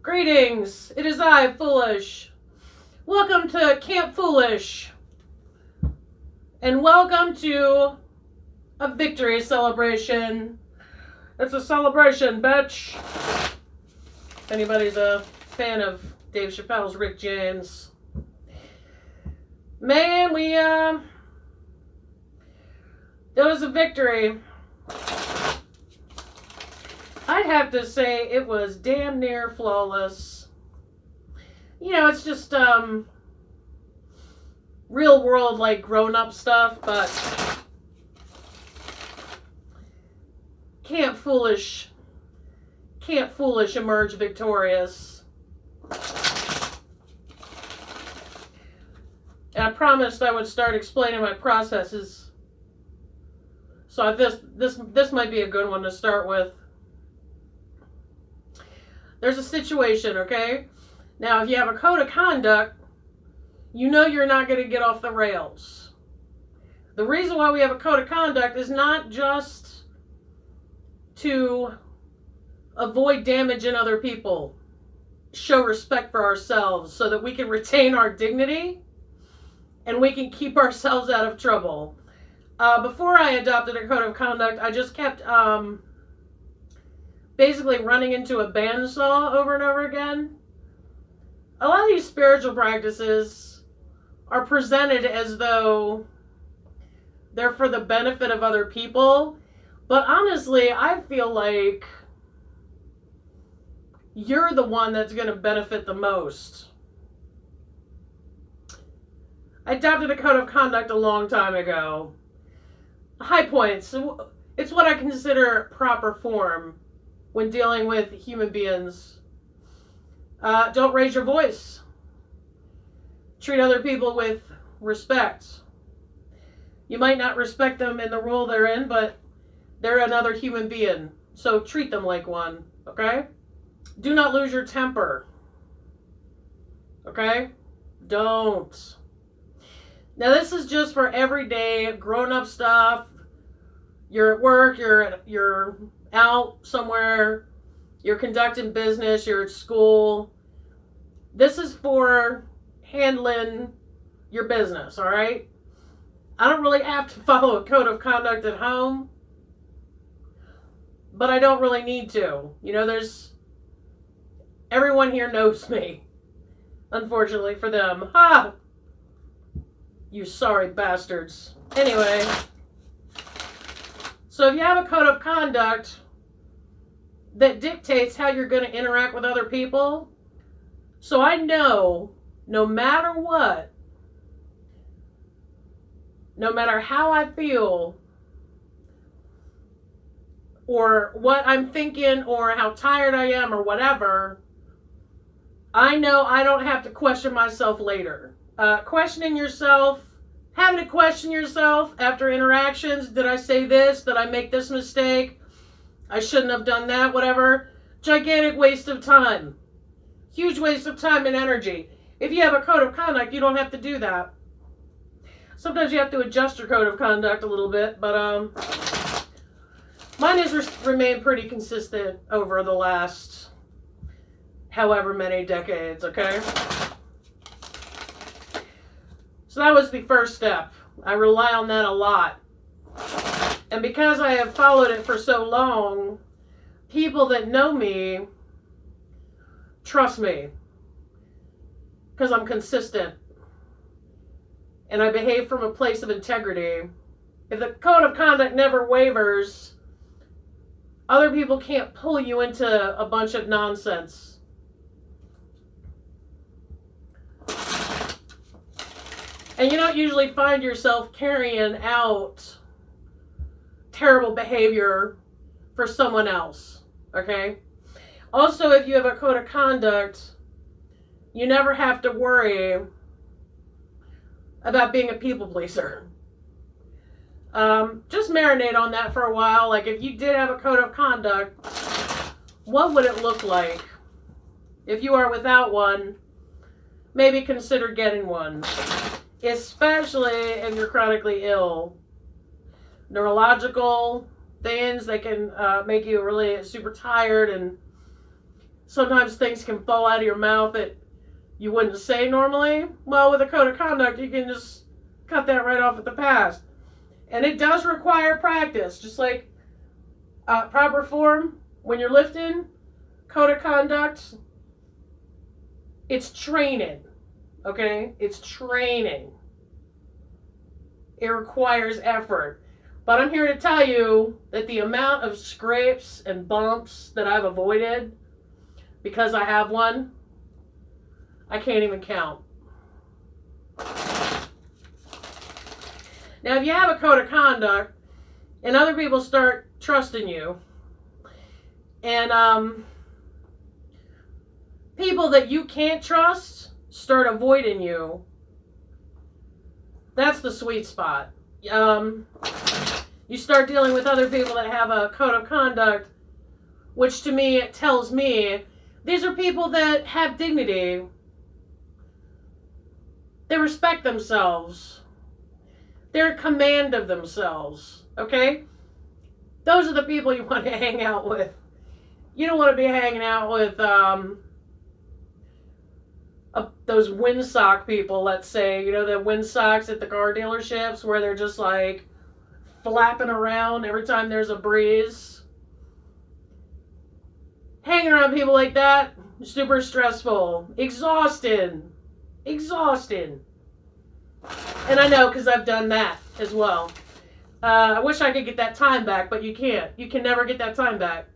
Greetings, it is I, Foolish. Welcome to Camp Foolish. And welcome to a victory celebration. It's a celebration, bitch. If anybody's a fan of Dave Chappelle's Rick James. Man, there was a victory. I'd have to say it was damn near flawless. You know, it's just real world, like grown-up stuff, but can't foolish emerge victorious. And I promised I would start explaining my processes. So this might be a good one to start with. There's a situation, okay? Now, if you have a code of conduct, you know you're not going to get off the rails. The reason why we have a code of conduct is not just to avoid damaging other people, show respect for ourselves so that we can retain our dignity and we can keep ourselves out of trouble. Before I adopted a code of conduct, I just kept basically running into a bandsaw over and over again. A lot of these spiritual practices are presented as though they're for the benefit of other people, but honestly, I feel like you're the one that's going to benefit the most. I adopted a code of conduct a long time ago. High points. It's what I consider proper form when dealing with human beings. Don't raise your voice. Treat other people with respect. You might not respect them in the role they're in, but they're another human being. So treat them like one, okay? Do not lose your temper. Okay? Don't. Now this is just for everyday grown-up stuff. You're at work, you're out somewhere, you're conducting business, you're at school. This is for handling your business, all right? I don't really have to follow a code of conduct at home, but I don't really need to. You know, everyone here knows me, unfortunately for them. Ha! You sorry bastards. Anyway, so if you have a code of conduct that dictates how you're going to interact with other people, so I know no matter what, no matter how I feel, or what I'm thinking, or how tired I am, or whatever, I know I don't have to question myself later. Questioning yourself, having to question yourself after interactions. Did I say this? Did I make this mistake? I shouldn't have done that, whatever. Gigantic waste of time. Huge waste of time and energy. If you have a code of conduct, you don't have to do that. Sometimes you have to adjust your code of conduct a little bit, but mine has remained pretty consistent over the last however many decades, okay? So that was the first step. I rely on that a lot. And because I have followed it for so long, people that know me trust me. Because I'm consistent. And I behave from a place of integrity. If the code of conduct never wavers, other people can't pull you into a bunch of nonsense. And you don't usually find yourself carrying out terrible behavior for someone else, okay? Also, if you have a code of conduct, you never have to worry about being a people pleaser. Just marinate on that for a while. Like, if you did have a code of conduct, what would it look like? If you are without one, maybe consider getting one. Especially if you're chronically ill. Neurological things, they can make you really super tired and sometimes things can fall out of your mouth that you wouldn't say normally. Well, with a code of conduct, you can just cut that right off at the pass. And it does require practice, just like proper form when you're lifting, code of conduct. It's training, okay? It's training. It requires effort. But I'm here to tell you that the amount of scrapes and bumps that I've avoided because I have one, I can't even count. Now, if you have a code of conduct and other people start trusting you, and people that you can't trust start avoiding you, that's the sweet spot. You start dealing with other people that have a code of conduct, which to me, it tells me these are people that have dignity. They respect themselves. They're in command of themselves, okay? Those are the people you want to hang out with. You don't want to be hanging out with those windsock people, let's say, you know, the windsocks at the car dealerships where they're just like flapping around every time there's a breeze. Hanging around people like that, super stressful, exhausting. And I know because I've done that as well. I wish I could get that time back, but you can't. You can never get that time back.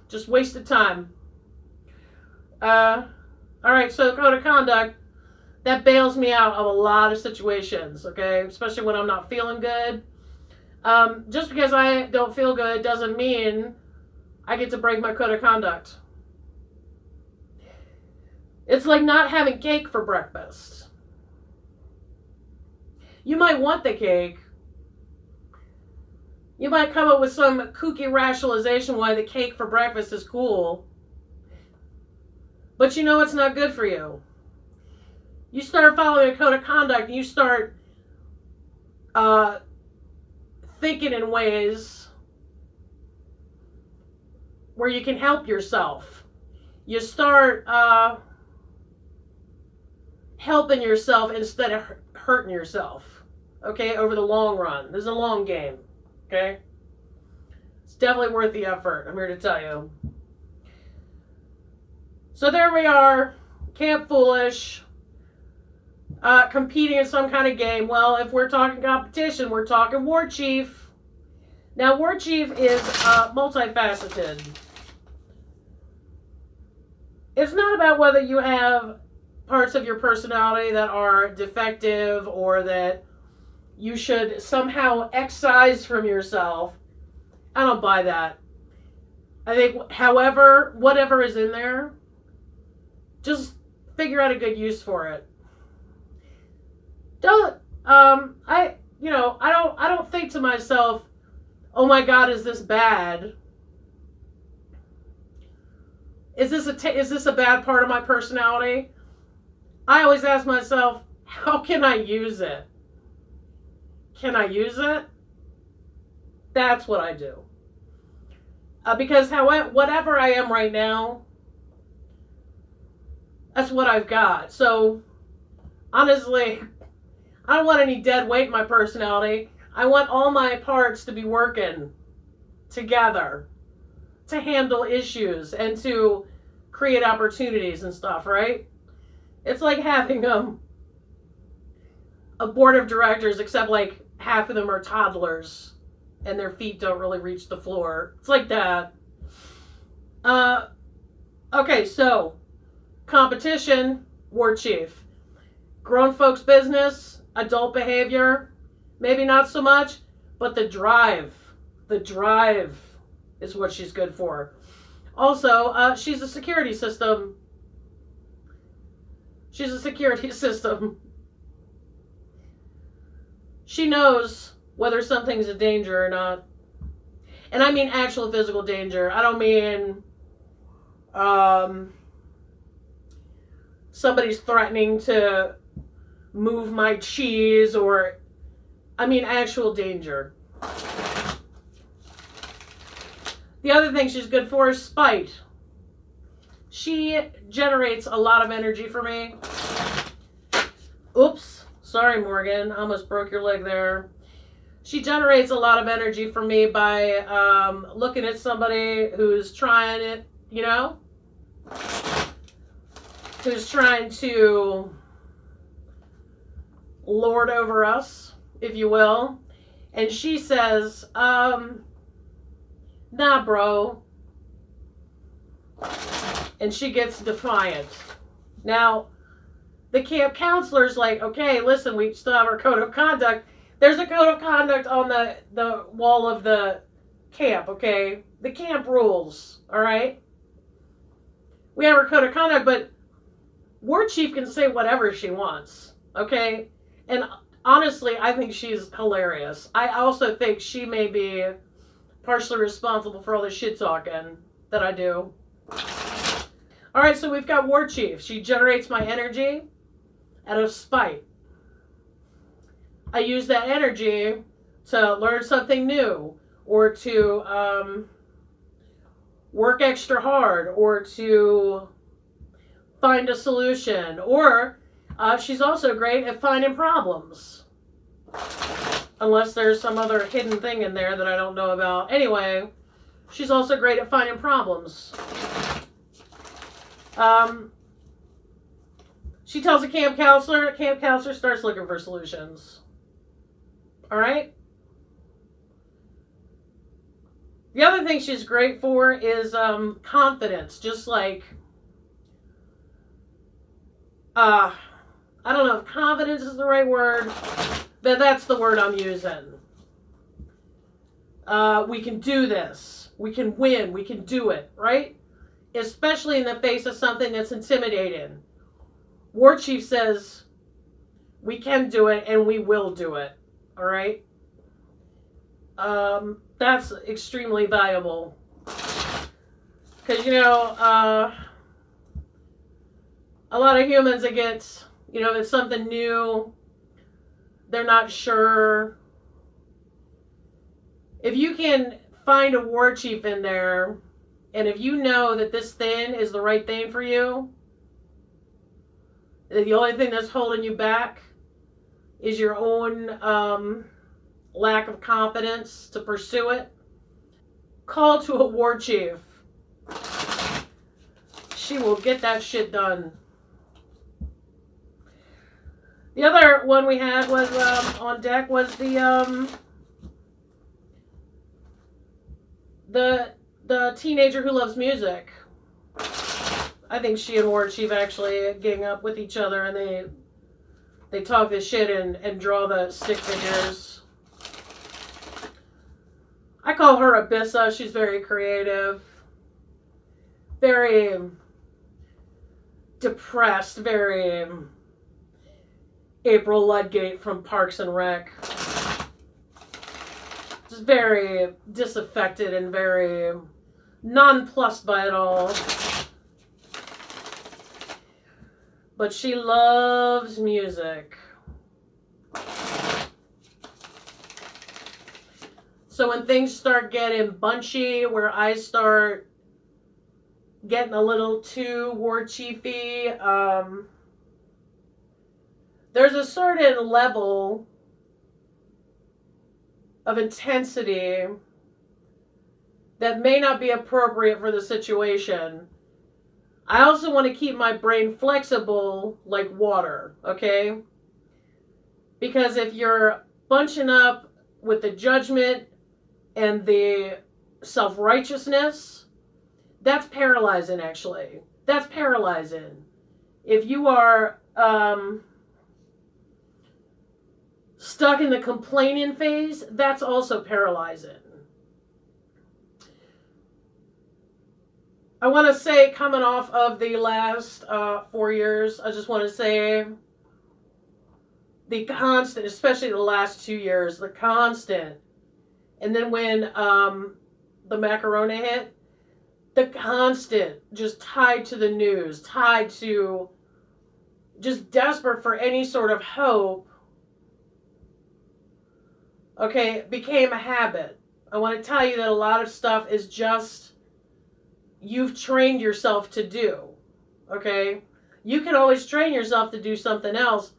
Just wasted time. Alright, so code of conduct, that bails me out of a lot of situations, okay? Especially when I'm not feeling good. Just because I don't feel good doesn't mean I get to break my code of conduct. It's like not having cake for breakfast. You might want the cake. You might come up with some kooky rationalization why the cake for breakfast is cool. But you know it's not good for you. You start following a code of conduct and you start thinking in ways where you can help yourself. You start helping yourself instead of hurting yourself. Okay, over the long run. This is a long game. Okay? It's definitely worth the effort, I'm here to tell you. So there we are, Camp Foolish, competing in some kind of game. Well, if we're talking competition, we're talking War Chief. Now, War Chief is multifaceted. It's not about whether you have parts of your personality that are defective or that you should somehow excise from yourself. I don't buy that. I think, however, whatever is in there, just figure out a good use for it. I don't think to myself, oh my God, is this bad? Is this a bad part of my personality? I always ask myself, how can I use it? Can I use it? That's what I do. Because whatever I am right now, that's what I've got. So, honestly, I don't want any dead weight in my personality. I want all my parts to be working together to handle issues and to create opportunities and stuff, right? It's like having a board of directors, except like half of them are toddlers and their feet don't really reach the floor. It's like that. Okay, so competition, War Chief. Grown folks business, adult behavior, maybe not so much, but the drive is what she's good for. Also, she's a security system. She's a security system. She knows whether something's a danger or not. And I mean actual physical danger. I don't mean somebody's threatening to move my cheese, or I mean actual danger. The other thing she's good for is spite. She generates a lot of energy for me. Oops. Sorry, Morgan. I almost broke your leg there. She generates a lot of energy for me by looking at somebody who's trying it, you know? Who's trying to lord over us, if you will. And she says, nah, bro. And she gets defiant. Now, the camp counselor's like, okay, listen, we still have our code of conduct. There's a code of conduct on the wall of the camp, okay? The camp rules, all right? We have our code of conduct, but War Chief can say whatever she wants, okay? And honestly, I think she's hilarious. I also think she may be partially responsible for all the shit talking that I do. All right, so we've got War Chief. She generates my energy out of spite. I use that energy to learn something new, or to work extra hard, or to find a solution. Or she's also great at finding problems. Unless there's some other hidden thing in there that I don't know about. Anyway, she's also great at finding problems. She tells a camp counselor starts looking for solutions. All right? The other thing she's great for is confidence. Just like, I don't know if confidence is the right word, but that's the word I'm using. We can do this. We can win. We can do it, right? Especially in the face of something that's intimidating. War Chief says, we can do it and we will do it. All right? That's extremely valuable. Because, you know, a lot of humans that get, you know, it's something new, they're not sure. If you can find a War Chief in there, and if you know that this thing is the right thing for you, the only thing that's holding you back is your own lack of confidence to pursue it, call to a War Chief. She will get that shit done. The other one we had was on deck was the teenager who loves music. I think she and War Chief actually gang up with each other, and they talk this shit and draw the stick figures. I call her Abyssa. She's very creative, very depressed, very April Ludgate from Parks and Rec. Just very disaffected and very nonplussed by it all. But she loves music. So when things start getting bunchy, where I start getting a little too War Chiefy, there's a certain level of intensity that may not be appropriate for the situation. I also want to keep my brain flexible like water, okay? Because if you're bunching up with the judgment and the self-righteousness, that's paralyzing, actually. That's paralyzing. If you are stuck in the complaining phase, that's also paralyzing. I want to say, coming off of the last 4 years, I just want to say the constant, especially the last 2 years, the constant. And then when the Macarona hit, the constant, just tied to the news, tied to just desperate for any sort of hope, okay, became a habit, I want to tell you that a lot of stuff is just you've trained yourself to do. Okay? You can always train yourself to do something else.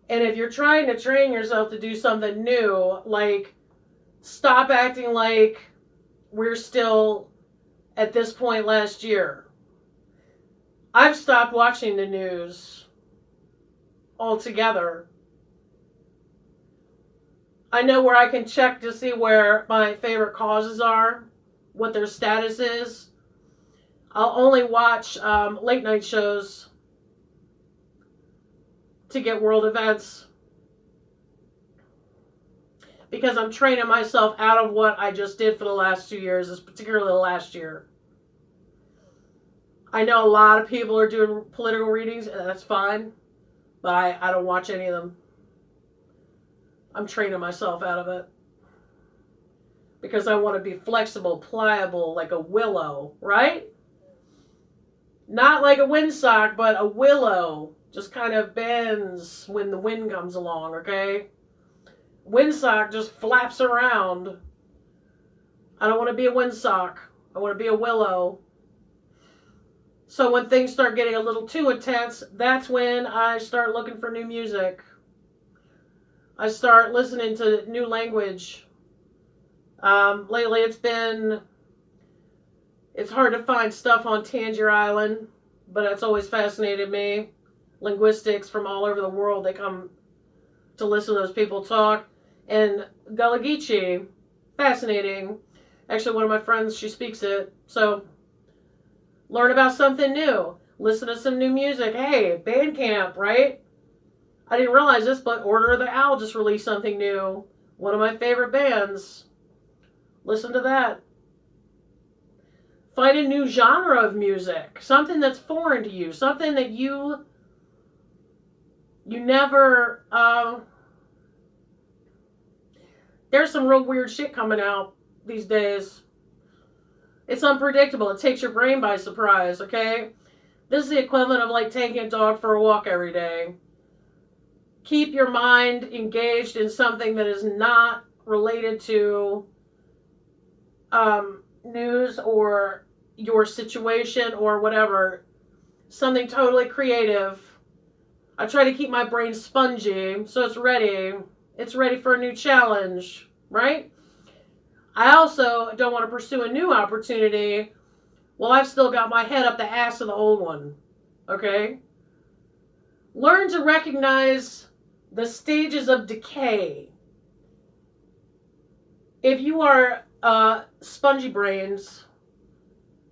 And if you're trying to train yourself to do something new, like stop acting like we're still at this point last year. I've stopped watching the news altogether. I know where I can check to see where my favorite causes are, what their status is. I'll only watch late night shows to get world events because I'm training myself out of what I just did for the last 2 years, particularly the last year. I know a lot of people are doing political readings, and that's fine, but I don't watch any of them. I'm training myself out of it because I want to be flexible, pliable, like a willow, right? Not like a windsock, but a willow. Just kind of bends when the wind comes along, okay? Windsock just flaps around. I don't want to be a windsock. I want to be a willow. So when things start getting a little too intense, that's when I start looking for new music. I start listening to new language. Lately it's hard to find stuff on Tangier Island, but it's always fascinated me. Linguistics from all over the world, they come to listen to those people talk. And Gullah Geechee, fascinating. Actually, one of my friends, she speaks it. So, learn about something new. Listen to some new music. Hey, Bandcamp, right? I didn't realize this, but Order of the Owl just released something new. One of my favorite bands. Listen to that. Find a new genre of music. Something that's foreign to you. Something that you never... there's some real weird shit coming out these days. It's unpredictable. It takes your brain by surprise, okay? This is the equivalent of like taking a dog for a walk every day. Keep your mind engaged in something that is not related to news or your situation or whatever. Something totally creative. I try to keep my brain spongy so it's ready. It's ready for a new challenge, right? I also don't want to pursue a new opportunity while I've still got my head up the ass of the old one, okay? Learn to recognize the stages of decay. If you are spongy brains,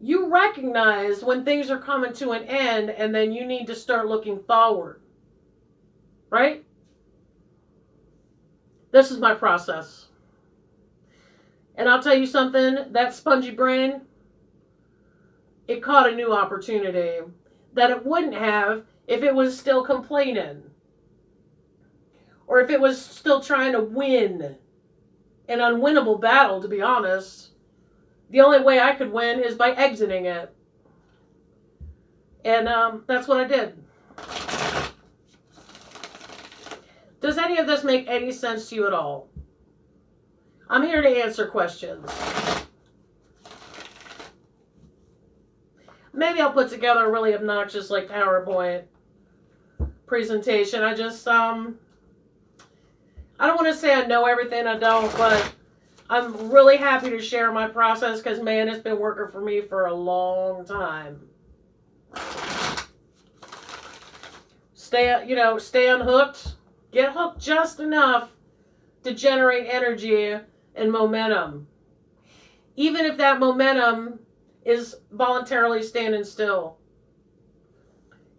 you recognize when things are coming to an end and then you need to start looking forward, right? This is my process. And I'll tell you something, that spongy brain, it caught a new opportunity that it wouldn't have if it was still complaining. Or if it was still trying to win an unwinnable battle, to be honest. The only way I could win is by exiting it. And that's what I did. Does any of this make any sense to you at all? I'm here to answer questions. Maybe I'll put together a really obnoxious like PowerPoint presentation. I just I don't want to say I know everything, I don't, but I'm really happy to share my process because, man, it's been working for me for a long time. Stay unhooked. Get hooked just enough to generate energy and momentum. Even if that momentum is voluntarily standing still.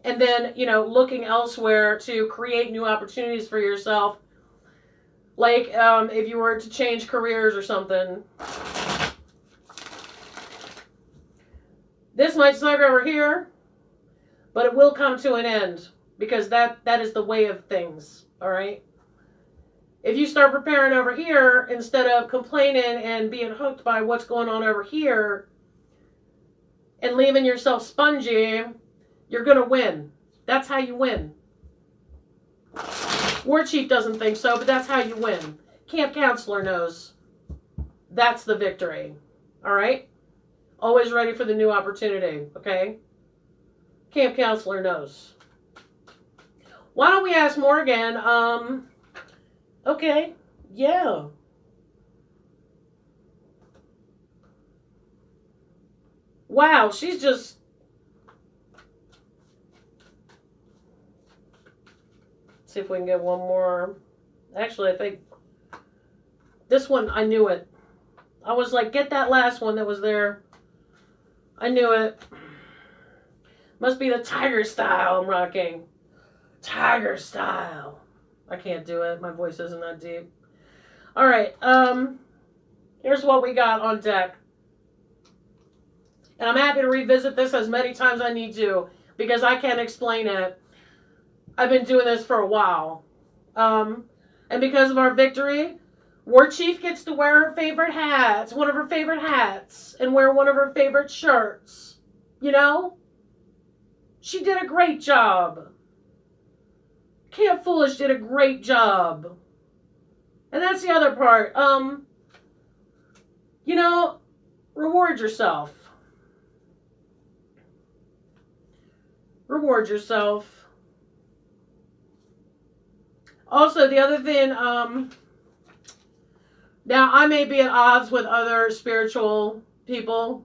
And then, looking elsewhere to create new opportunities for yourself. Like if you were to change careers or something. This might suck over here, but it will come to an end because that is the way of things, all right? If you start preparing over here instead of complaining and being hooked by what's going on over here and leaving yourself spongy, you're going to win. That's how you win. War Chief doesn't think so, but that's how you win. Camp counselor knows. That's the victory. All right? Always ready for the new opportunity, okay? Camp counselor knows. Why don't we ask Morgan? Okay, yeah. Wow, she's just... Let's see if we can get one more. Actually, I think this one, I knew it. I was like, get that last one that was there. I knew it. Must be the tiger style I'm rocking. Tiger style. I can't do it. My voice isn't that deep. All right. Here's what we got on deck. And I'm happy to revisit this as many times I need to because I can't explain it. I've been doing this for a while. And because of our victory, War Chief gets to wear her favorite hats, one of her favorite hats, and wear one of her favorite shirts. You know? She did a great job. Camp Foolish did a great job. And that's the other part. You know, reward yourself. Reward yourself. Also, the other thing, now I may be at odds with other spiritual people.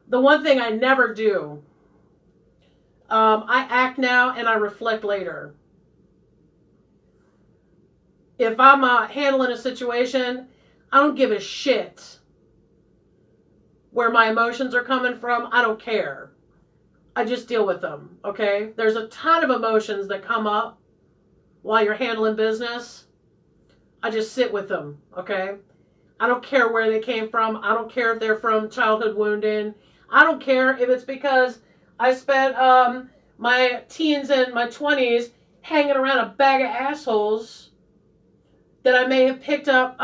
The one thing I never do, I act now and I reflect later. If I'm handling a situation, I don't give a shit where my emotions are coming from. I don't care. I just deal with them, okay? There's a ton of emotions that come up while you're handling business. I just sit with them, okay? I don't care where they came from. I don't care if they're from childhood wounding. I don't care if it's because I spent my teens and my 20s hanging around a bag of assholes that I may have picked up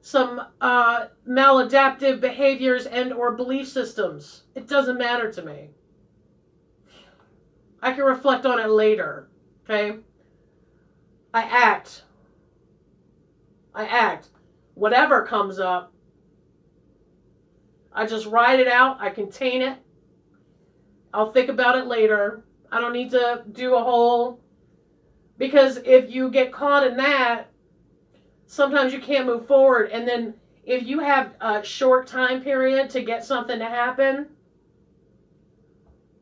some maladaptive behaviors and or belief systems. It doesn't matter to me. I can reflect on it later, okay? I act. Whatever comes up, I just ride it out. I contain it. I'll think about it later. I don't need to do a whole... Because if you get caught in that, sometimes you can't move forward. And then if you have a short time period to get something to happen,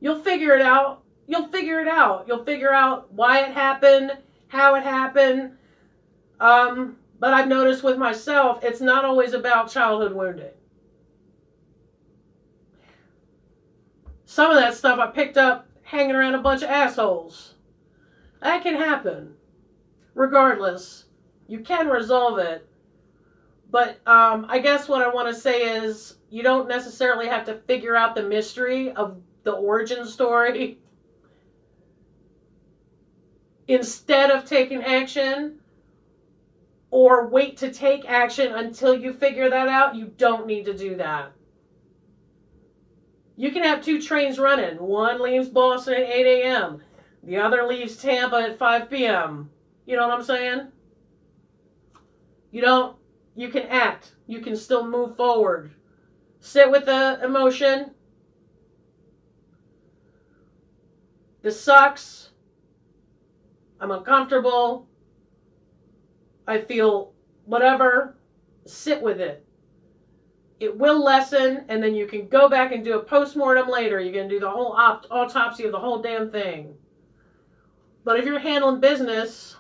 you'll figure it out. You'll figure out why it happened, how it happened. But I've noticed with myself, it's not always about childhood wounding. Some of that stuff I picked up hanging around a bunch of assholes. That can happen. Regardless, you can resolve it. But I guess what I want to say is you don't necessarily have to figure out the mystery of the origin story. Instead of taking action, or wait to take action until you figure that out, you don't need to do that. You can have two trains running. One leaves Boston at 8 a.m. The other leaves Tampa at 5 p.m. You know what I'm saying? You can act. You can still move forward. Sit with the emotion. This sucks. I'm uncomfortable. I feel whatever. Sit with it. It will lessen, and then you can go back and do a postmortem later. You can do the whole autopsy of the whole damn thing. But if you're handling business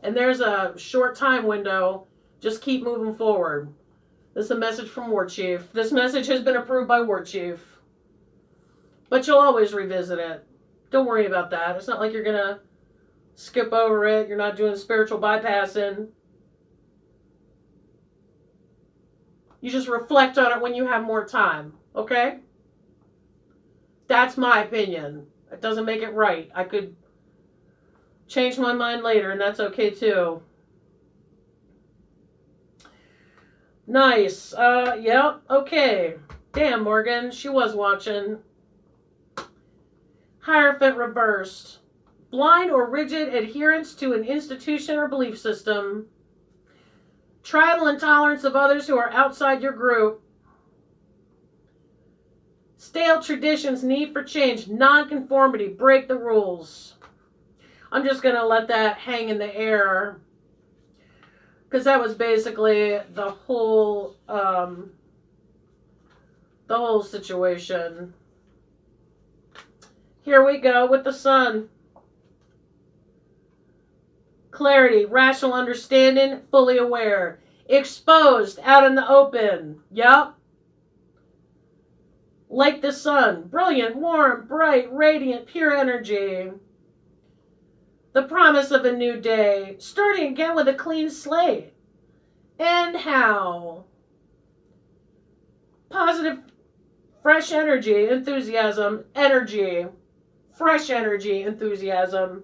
and there's a short time window, just keep moving forward. This is a message from War Chief. This message has been approved by War Chief. But you'll always revisit it. Don't worry about that. It's not like you're going to skip over it. You're not doing spiritual bypassing. You just reflect on it when you have more time. Okay? That's my opinion. It doesn't make it right. I could change my mind later, and that's okay too. Nice. Yep. Okay. Damn, Morgan. She was watching. Hierophant reversed. Blind or rigid adherence to an institution or belief system. Tribal intolerance of others who are outside your group. Stale traditions, need for change, nonconformity, break the rules. I'm just going to let that hang in the air because that was basically the whole situation. Here we go with the sun. Clarity, rational understanding, fully aware. Exposed, out in the open. Yup. Like the sun. Brilliant, warm, bright, radiant, pure energy. The promise of a new day. Starting again with a clean slate. And how? Positive, fresh energy, enthusiasm, energy. Fresh energy, enthusiasm.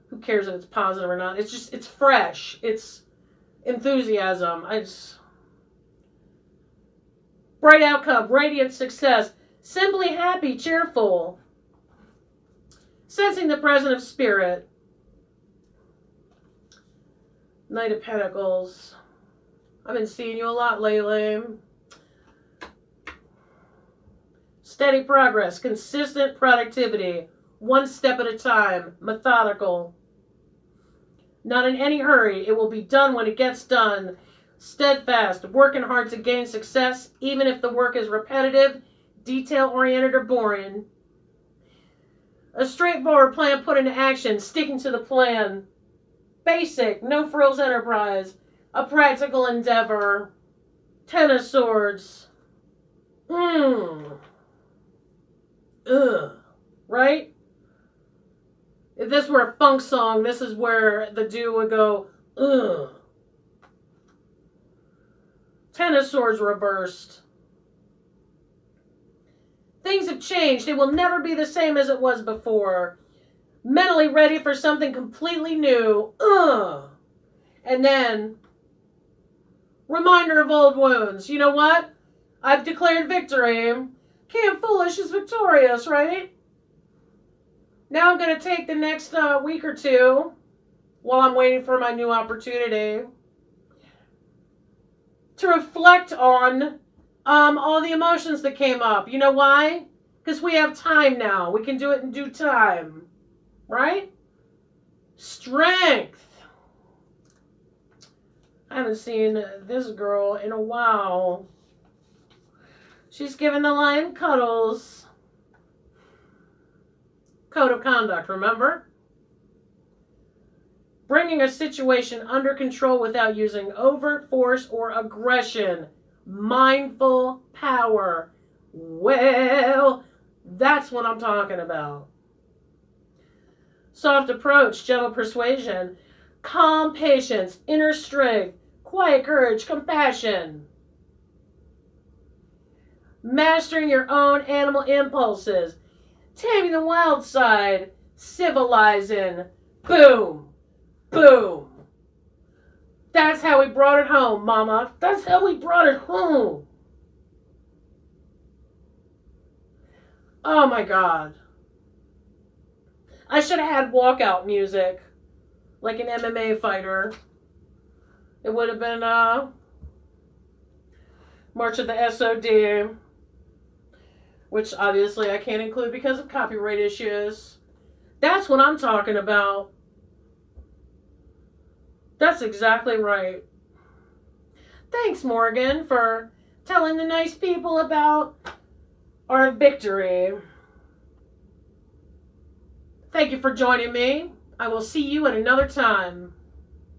Who cares if it's positive or not? It's fresh. It's enthusiasm. Bright outcome, radiant success, simply happy, cheerful. Sensing the presence of spirit. Knight of Pentacles. I've been seeing you a lot lately. Steady progress, consistent productivity, one step at a time, methodical. Not in any hurry. It will be done when it gets done. Steadfast, working hard to gain success, even if the work is repetitive, detail-oriented, or boring. A straightforward plan put into action, sticking to the plan. Basic, no frills enterprise. A practical endeavor. Ten of Swords. Ugh. Right? If this were a funk song, this is where the dude would go, ugh. Ten of Swords reversed. Things have changed. It will never be the same as it was before. Mentally ready for something completely new. Ugh. And then, reminder of old wounds. You know what? I've declared victory. Can't foolish is victorious, right? Now I'm going to take the next week or two while I'm waiting for my new opportunity to reflect on all the emotions that came up. You know why? Because we have time now. We can do it in due time. Right? Strength. I haven't seen this girl in a while. She's giving the lion cuddles. Code of conduct, remember? Bringing a situation under control without using overt force or aggression. Mindful power. Well, that's what I'm talking about. Soft approach, gentle persuasion, calm patience, inner strength, quiet courage, compassion. Mastering your own animal impulses. Taming the wild side, civilizing, boom, boom. That's how we brought it home, Mama. That's how we brought it home. Oh my God. I should have had walkout music, like an MMA fighter. It would have been March of the SOD. Which obviously I can't include because of copyright issues. That's what I'm talking about. That's exactly right. Thanks, Morgan, for telling the nice people about our victory. Thank you for joining me. I will see you at another time.